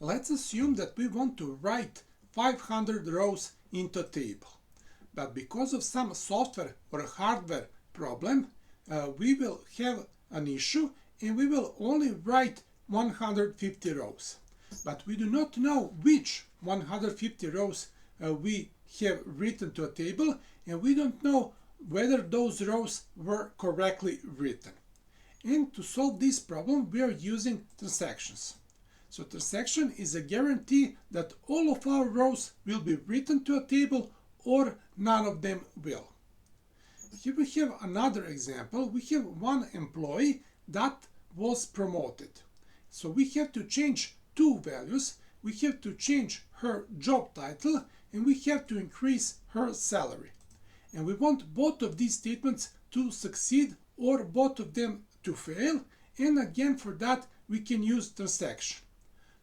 Let's assume that we want to write 500 rows into a table. But because of some software or hardware problem, we will have an issue and we will only write 150 rows. But we do not know which 150 rows we have written to a table, and we don't know whether those rows were correctly written. And to solve this problem, we are using transactions. So transaction is a guarantee that all of our rows will be written to a table or none of them will. Here we have another example. We have one employee that was promoted. So we have to change two values. We have to change her job title and we have to increase her salary. And we want both of these statements to succeed or both of them to fail. And again, for that, we can use transaction.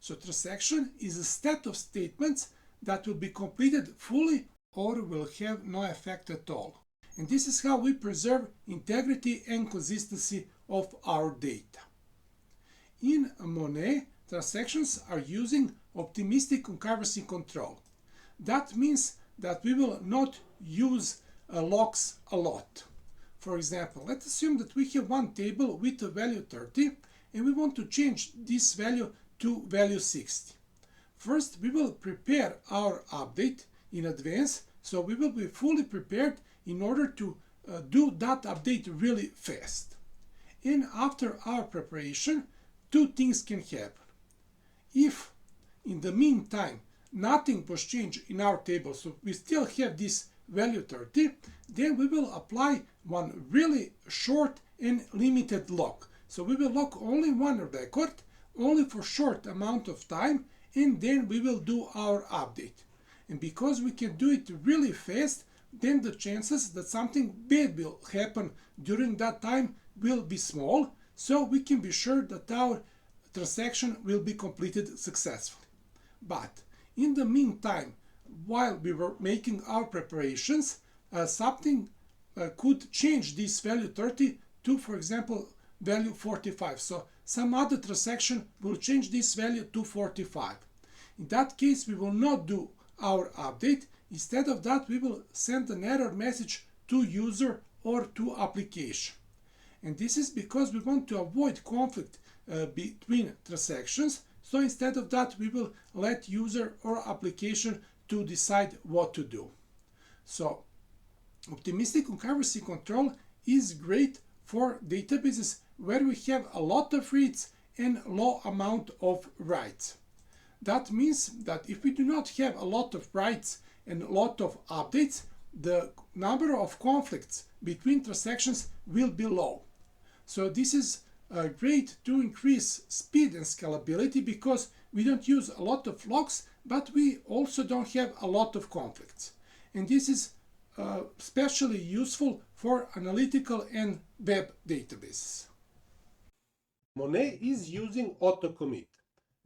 So transaction is a set of statements that will be completed fully or will have no effect at all. And this is how we preserve integrity and consistency of our data. In Monet, transactions are using optimistic concurrency control. That means that we will not use locks a lot. For example, let's assume that we have one table with a value 30 and we want to change this value to value 60. First, we will prepare our update in advance, so we will be fully prepared in order to do that update really fast. And after our preparation, two things can happen. If in the meantime nothing was changed in our table, so we still have this value 30, then we will apply one really short and limited lock. So we will lock only one record, only for short amount of time, and then we will do our update. And because we can do it really fast, then the chances that something bad will happen during that time will be small, so we can be sure that our transaction will be completed successfully. But in the meantime, while we were making our preparations, something could change this value 30 to, for example, value 45. So some other transaction will change this value to 45. In that case, we will not do our update. Instead of that, we will send an error message to user or to application. And this is because we want to avoid conflict between transactions. So instead of that, we will let user or application to decide what to do. So optimistic concurrency control is great for databases where we have a lot of reads and low amount of writes. That means that if we do not have a lot of writes and a lot of updates, the number of conflicts between transactions will be low. So this is great to increase speed and scalability because we don't use a lot of locks, but we also don't have a lot of conflicts. And this is especially useful for analytical and web databases. Monet is using auto-commit.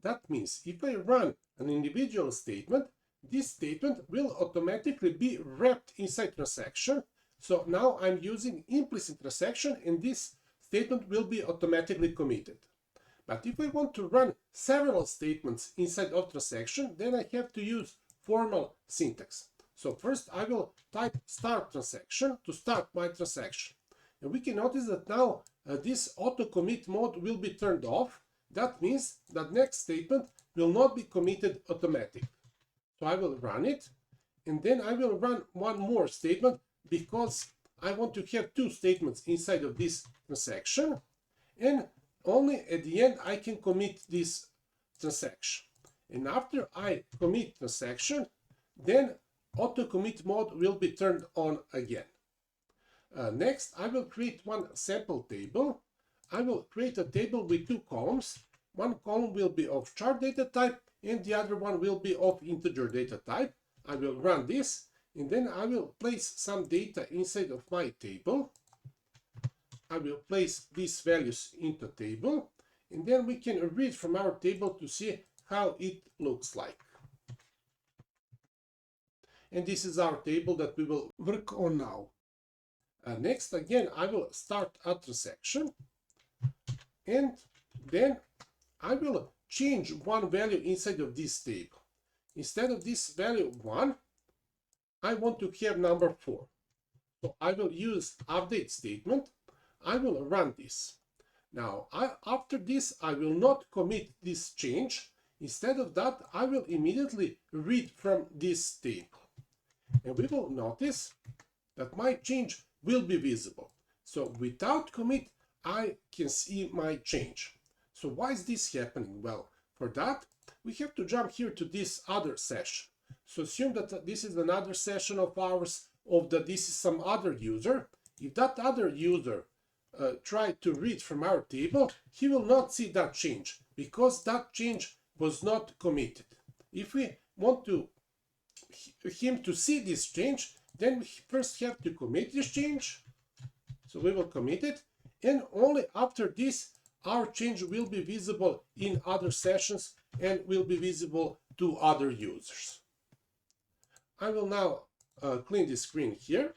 That means if I run an individual statement, this statement will automatically be wrapped inside transaction. So now I'm using implicit transaction and this statement will be automatically committed. But if I want to run several statements inside of transaction, then I have to use formal syntax. So first I will type start transaction to start my transaction. And we can notice that now this auto commit mode will be turned off. That means that next statement will not be committed automatically. So I will run it and then I will run one more statement because I want to have two statements inside of this transaction, and only at the end I can commit this transaction. And after I commit transaction, then auto commit mode will be turned on again. Next, I will create one sample table. I will create a table with two columns. One column will be of chart data type and the other one will be of integer data type. I will run this and then I will place some data inside of my table. I will place these values into a table and then we can read from our table to see how it looks like. And this is our table that we will work on now. Next, again, I will start a transaction and then I will change one value inside of this table. Instead of this value 1, I want to have number 4. So I will use update statement. I will run this. Now, after this, I will not commit this change. Instead of that, I will immediately read from this table. And we will notice that my change will be visible. So without commit, I can see my change. So why is this happening? Well, for that, we have to jump here to this other session. So assume that this is another session of ours, this is some other user. If that other user try to read from our table, he will not see that change because that change was not committed. If we want him to see this change, then we first have to commit this change. So we will commit it, and only after this our change will be visible in other sessions and will be visible to other users. I will now clean this screen here.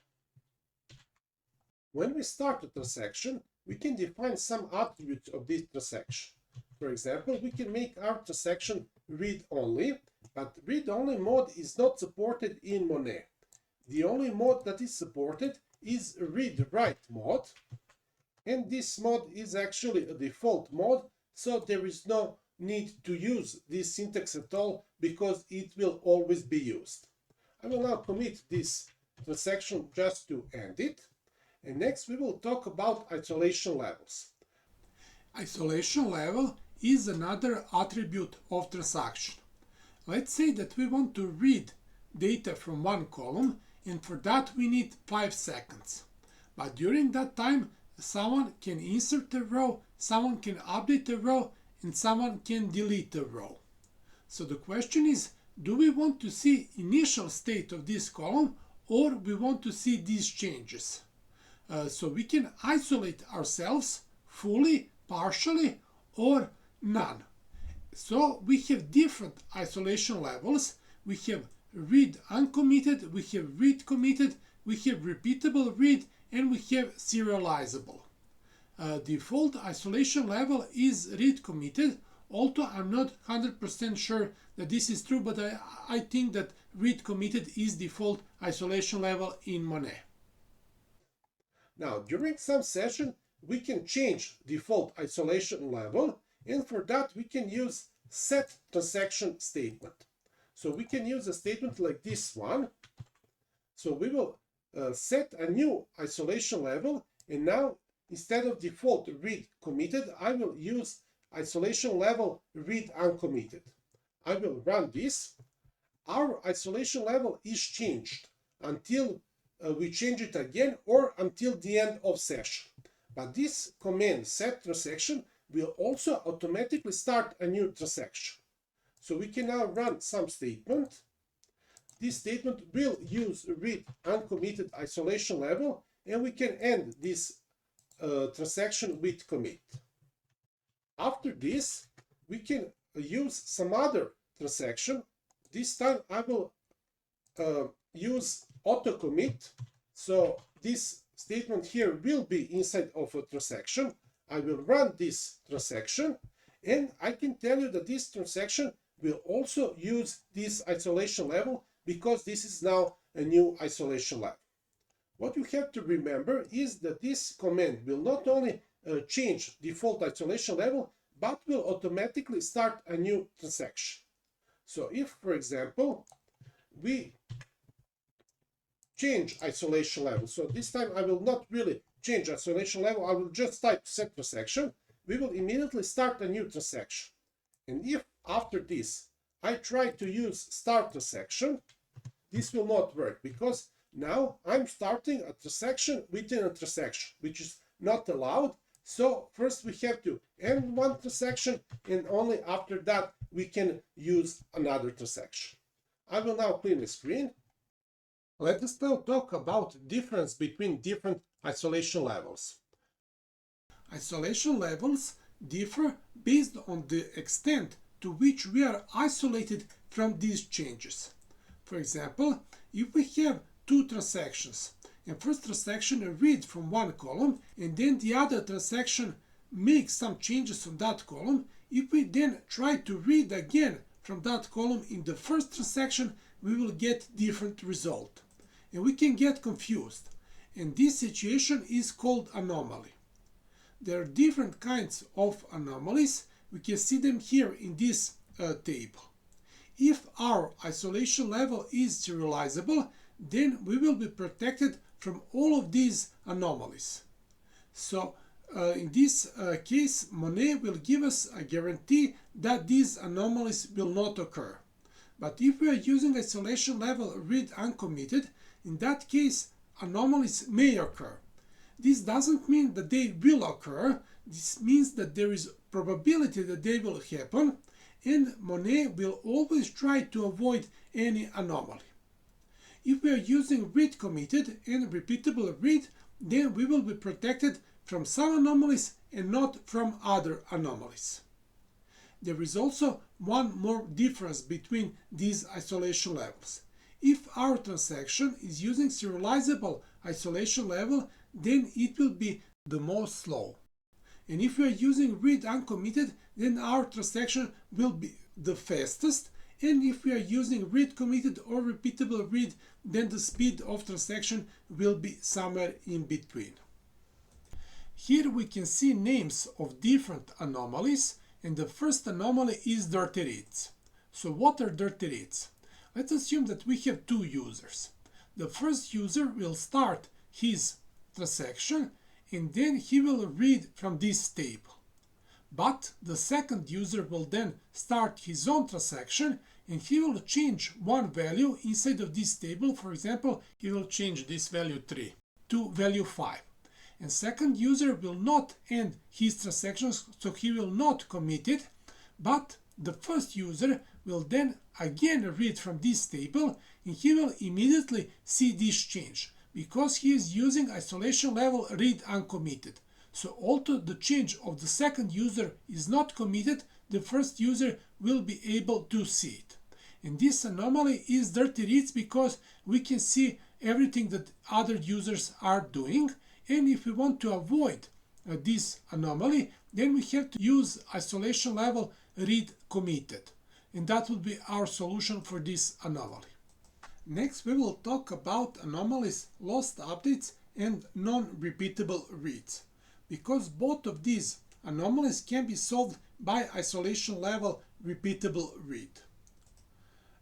When we start a transaction, we can define some attributes of this transaction. For example, we can make our transaction read-only, but read-only mode is not supported in Monet. The only mode that is supported is read-write mode, and this mode is actually a default mode, so there is no need to use this syntax at all because it will always be used. I will now commit this transaction just to end it. And next we will talk about isolation levels. Isolation level is another attribute of transaction. Let's say that we want to read data from one column, and for that we need 5 seconds. But during that time, someone can insert a row, someone can update a row, and someone can delete a row. So the question is, do we want to see initial state of this column, or we want to see these changes? So we can isolate ourselves fully, partially, or none. So we have different isolation levels. We have read uncommitted, we have read committed, we have repeatable read, and we have serializable. Default isolation level is read committed, although I'm not 100% sure that this is true, but I think that read committed is default isolation level in Monet. Now, during some session, we can change default isolation level, and for that we can use set transaction statement. So we can use a statement like this one. So we will set a new isolation level, and now instead of default read committed, I will use isolation level read uncommitted. I will run this. Our isolation level is changed until we change it again or until the end of session. But this command set transaction will also automatically start a new transaction. So we can now run some statement. This statement will use read uncommitted isolation level, and we can end this transaction with commit. After this, we can use some other transaction. This time I will use auto commit. So this statement here will be inside of a transaction. I will run this transaction, and I can tell you that this transaction will also use this isolation level because this is now a new isolation level. What you have to remember is that this command will not only change default isolation level, but will automatically start a new transaction. So if, for example, we change isolation level, so this time I will not really change isolation level, I will just type set transaction, we will immediately start a new transaction. And if after this I try to use start transaction, this will not work because now I'm starting a transaction within a transaction, which is not allowed. So first we have to end one transaction, and only after that we can use another transaction. I will now clean the screen. Let us now talk about difference between different isolation levels. Isolation levels differ based on the extent to which we are isolated from these changes. For example, if we have two transactions, and first transaction reads from one column, and then the other transaction makes some changes on that column, If we then try to read again from that column in the first transaction, we will get different result. And we can get confused. And this situation is called anomaly. There are different kinds of anomalies. We can see them here in this table. If our isolation level is serializable, then we will be protected from all of these anomalies. So in this case, Monet will give us a guarantee that these anomalies will not occur. But if we are using isolation level read uncommitted, in that case, anomalies may occur. This doesn't mean that they will occur. This means that there is probability that they will happen, and Monet will always try to avoid any anomaly. If we are using read committed and repeatable read, then we will be protected from some anomalies and not from other anomalies. There is also one more difference between these isolation levels. If our transaction is using serializable isolation level, then it will be the most slow. And if we are using read uncommitted, then our transaction will be the fastest. And if we are using read committed or repeatable read, then the speed of transaction will be somewhere in between. Here we can see names of different anomalies, and the first anomaly is dirty reads. So what are dirty reads? Let's assume that we have two users. The first user will start his transaction and then he will read from this table. But the second user will then start his own transaction and he will change one value inside of this table. For example, he will change this value 3 to value 5. And second user will not end his transactions, so he will not commit it, but the first user will then again read from this table and he will immediately see this change because he is using isolation level read uncommitted. So although the change of the second user is not committed, the first user will be able to see it. And this anomaly is dirty reads because we can see everything that other users are doing. And if we want to avoid this anomaly, then we have to use isolation level read committed. And that will be our solution for this anomaly. Next, we will talk about anomalies, lost updates, and non-repeatable reads. Because both of these anomalies can be solved by isolation level repeatable read.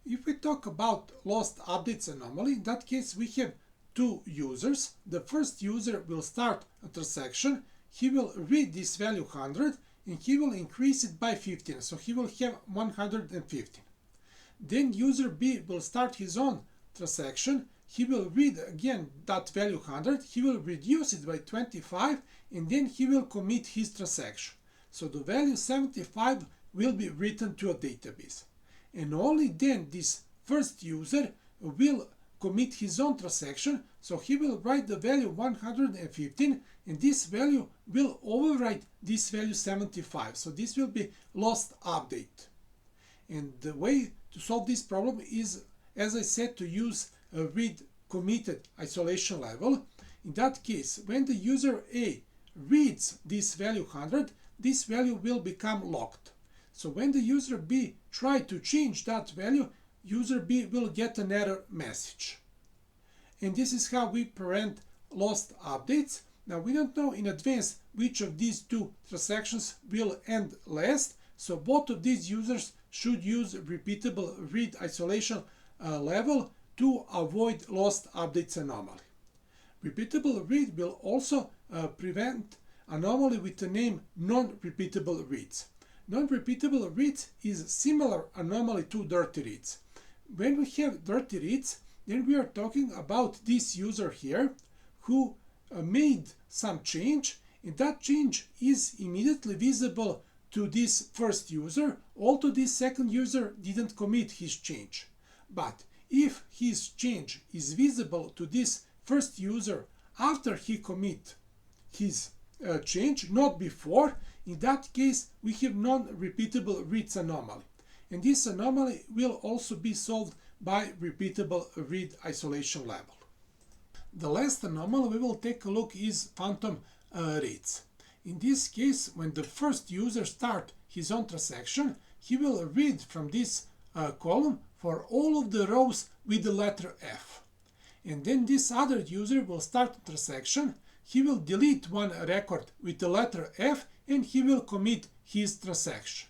If we talk about lost updates anomaly, in that case we have two users. The first user will start a transaction. He will read this value 100 and he will increase it by 15. So he will have 115. Then user B will start his own transaction. He will read again that value 100. He will reduce it by 25 and then he will commit his transaction. So the value 75 will be written to a database. And only then this first user will commit his own transaction, so he will write the value 115 and this value will overwrite this value 75. So this will be lost update. And the way to solve this problem is, as I said, to use a read committed isolation level. In that case, when the user A reads this value 100, this value will become locked. So when the user B tries to change that value, user B will get an error message. And this is how we prevent lost updates. Now we don't know in advance which of these two transactions will end last, so both of these users should use repeatable read isolation level to avoid lost updates anomaly. Repeatable read will also prevent anomaly with the name non-repeatable reads. Non-repeatable reads is similar anomaly to dirty reads. When we have dirty reads, then we are talking about this user here who made some change, and that change is immediately visible to this first user, although this second user didn't commit his change. But if his change is visible to this first user after he commit his change, not before, in that case we have non-repeatable reads anomaly. And this anomaly will also be solved by repeatable read isolation level. The last anomaly we will take a look is phantom reads. In this case, when the first user starts his own transaction, he will read from this column for all of the rows with the letter F. And then this other user will start a transaction. He will delete one record with the letter F and he will commit his transaction.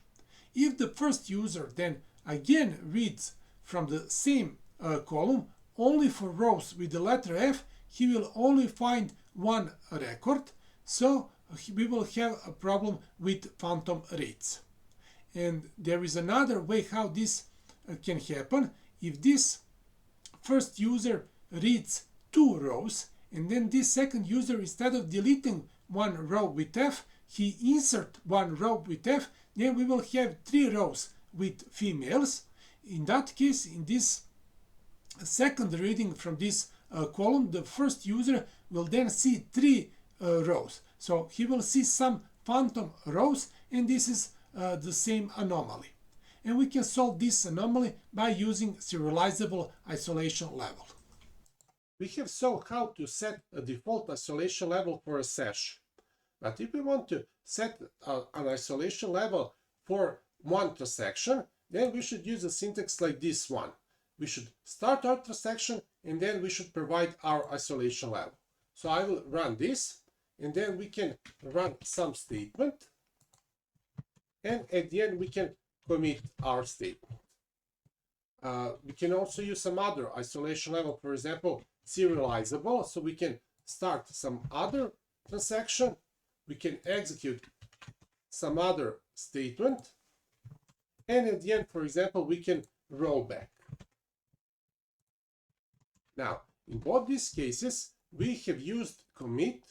If the first user then again reads from the same column only for rows with the letter F, he will only find one record, so we will have a problem with phantom reads. And there is another way how this can happen. If this first user reads two rows and then this second user, instead of deleting one row with F, he insert one row with F, then we will have three rows with females. In that case, in this second reading from this column, the first user will then see three rows. So he will see some phantom rows, and this is the same anomaly. And we can solve this anomaly by using serializable isolation level. We have saw how to set a default isolation level for a session. But if we want to set an isolation level for one transaction, then we should use a syntax like this one. We should start our transaction and then we should provide our isolation level. So I will run this and then we can run some statement and at the end we can commit our statement. We can also use some other isolation level, for example, serializable, so we can start some other transaction, we can execute some other statement, and at the end, for example, we can roll back. Now, in both these cases, we have used commit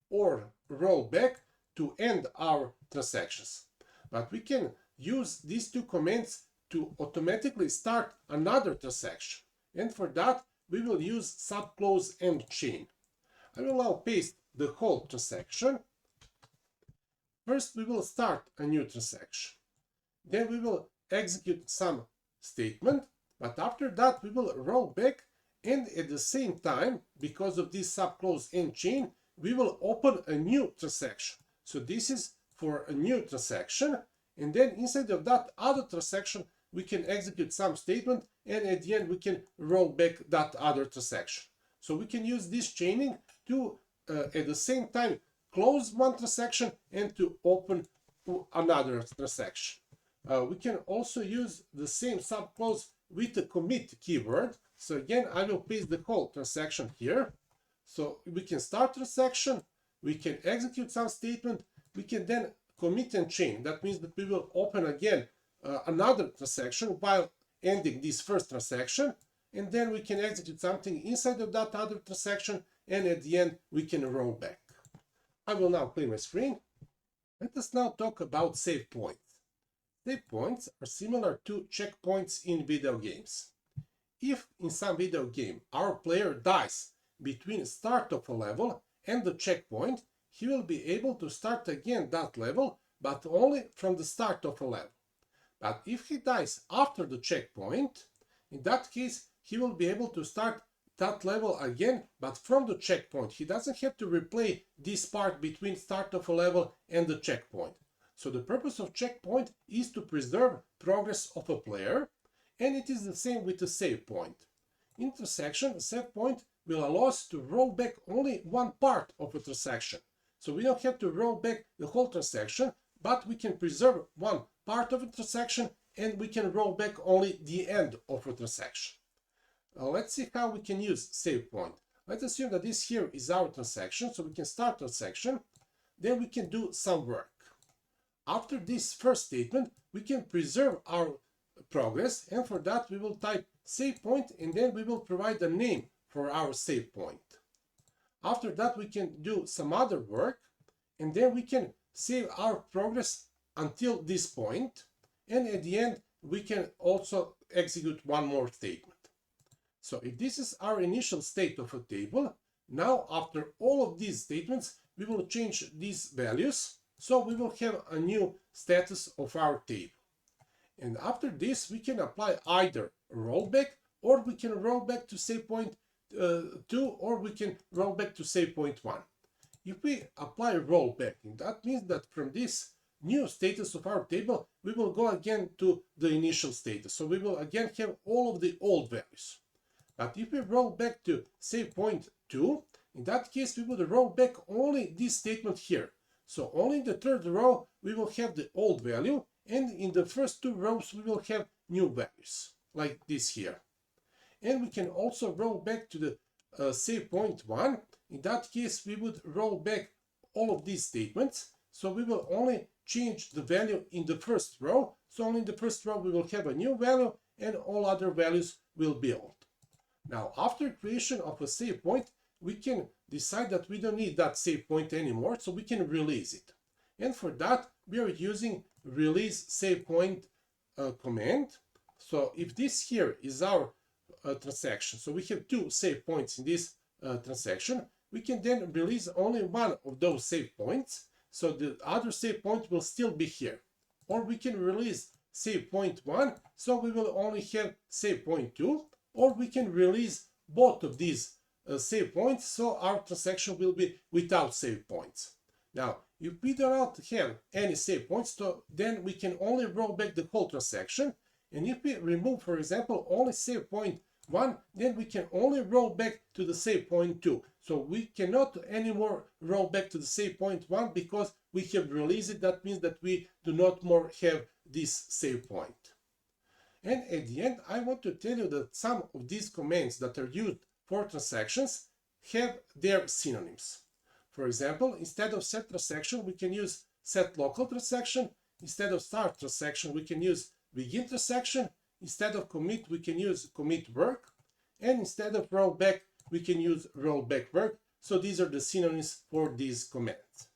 or roll back to end our transactions. But we can use these two commands to automatically start another transaction. And for that, we will use subclose and chain. I will now paste the whole transaction. First, we will start a new transaction. Then we will execute some statement, but after that we will roll back, and at the same time, because of this subclose and chain, we will open a new transaction. So this is for a new transaction, and then inside of that other transaction we can execute some statement, and at the end we can roll back that other transaction. So we can use this chaining to at the same time close one transaction and to open another transaction. We can also use the same subclause with the commit keyword. So again, I will paste the whole transaction here. So we can start transaction, we can execute some statement, we can then commit and chain. That means that we will open again another transaction while ending this first transaction, and then we can execute something inside of that other transaction, and at the end we can roll back. I will now clear my screen. Let us now talk about save points. Save points are similar to checkpoints in video games. If in some video game our player dies between start of a level and the checkpoint, he will be able to start again that level, but only from the start of a level. But if he dies after the checkpoint, in that case he will be able to start that level again, but from the checkpoint. He doesn't have to replay this part between start of a level and the checkpoint. So the purpose of checkpoint is to preserve progress of a player, and it is the same with the save point. In transaction, the save point will allow us to roll back only one part of a transaction. So we don't have to roll back the whole transaction, but we can preserve one part of a transaction and we can roll back only the end of a transaction. Let's see how we can use save point. Let's assume that this here is our transaction, so we can start transaction, then we can do some work. After this first statement, we can preserve our progress, and for that we will type save point, and then we will provide a name for our save point. After that we can do some other work, and then we can save our progress until this point, and at the end we can also execute one more statement. So if this is our initial state of a table, now after all of these statements we will change these values, so we will have a new status of our table. And after this we can apply either rollback, or we can roll back to save point 2, or we can roll back to save point 1. If we apply rollback, that means that from this new status of our table, we will go again to the initial status. So we will again have all of the old values. But if we roll back to, say, point 2, in that case, we would roll back only this statement here. So only in the third row, we will have the old value, and in the first two rows, we will have new values, like this here. And we can also roll back to the, say, point 1. In that case, we would roll back all of these statements. So we will only change the value in the first row. So only in the first row, we will have a new value, and all other values will be old. Now, after creation of a save point, we can decide that we don't need that save point anymore, so we can release it. And for that, we are using release save point command. So if this here is our transaction, so we have two save points in this transaction, we can then release only one of those save points, so the other save point will still be here. Or we can release save point 1, so we will only have save point 2, or we can release both of these save points, so our transaction will be without save points. Now, if we do not have any save points, so then we can only roll back the whole transaction. And if we remove, for example, only save point 1, then we can only roll back to the save point 2. So we cannot anymore roll back to the save point 1 because we have released it. That means that we do not more have this save point. And at the end, I want to tell you that some of these commands that are used for transactions have their synonyms. For example, instead of set transaction, we can use set local transaction. Instead of start transaction, we can use begin transaction. Instead of commit, we can use commit work. And instead of rollback, we can use rollback work. So these are the synonyms for these commands.